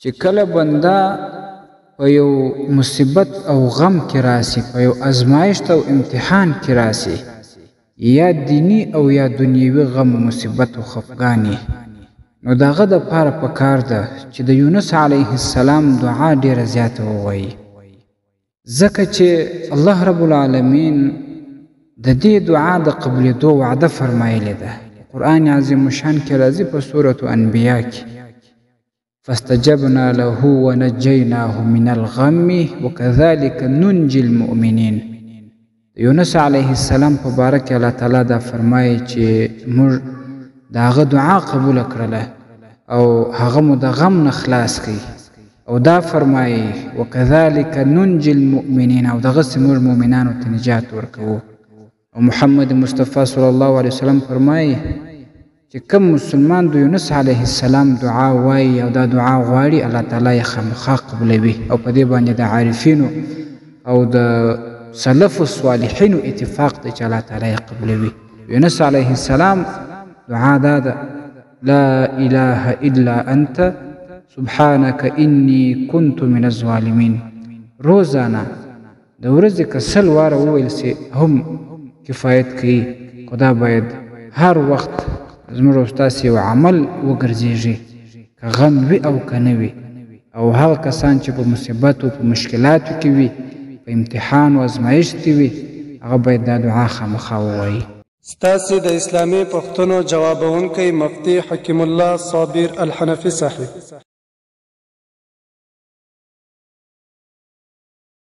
چې کله بنده په یو مصیبت او غم کې راسي، په یو ازمایښت او امتحان کې راسي، یا دینی او یا دنیوي غم و مصیبت و خفګان، نو د هغه دپاره پکار ده چې د یونس علیه السلام دعا ډېره زیاته ووایي، ځکه چې الله رب العالمین د دې دعا د قبلېدو وعده فرمایلې ده. قرآن عظیم شان کې راځي په سورة انبیا کې، فاستجبنا له ونجیناه من الغم وکذلک ننجی المؤمنین. د یونس علیه السلام په باره کې الله تعالی دا فرمایي چې موږ د هغه دعا قبوله کړله او هغه مو د غم نه خلاص کړي، او دا فرمایي وکذلک ننجی المؤمنین، او دغسې موږ مؤمنانو ته نجات ورکوو. او محمد مصطفی صلی الله علیه وسلم فرمایي چې کوم مسلمان د یونس علیه السلام دعا وایي او دا دعا غواړي، الله تعالی یې خامخا قبلوي. او په دې باندې د عارفینو او د سلف الصالحینو اتفاق دی چې الله تعالی یې قبلوي. یونس علیه السلام دعا دا ده: لا اله الا انت سبحانك انی كنت من الظالمین. روزانه د ورځې که 100 واره وویل سي هم کفایت کوي، خو دا باید هر وخت زموږ او ستاسې یو عمل وګرځېږي، که غم وي او که نه وي. او هغه کسان چې په مصیبت او په مشکلاتو کې وي، په امتحان و ازمایښت کې وي، هغه باید دا دعا خامخا ووایي. ستاسې د اسلامي پوښتنو ځوابونکی مفتي حکیم الله صابر الحنفي صاحب.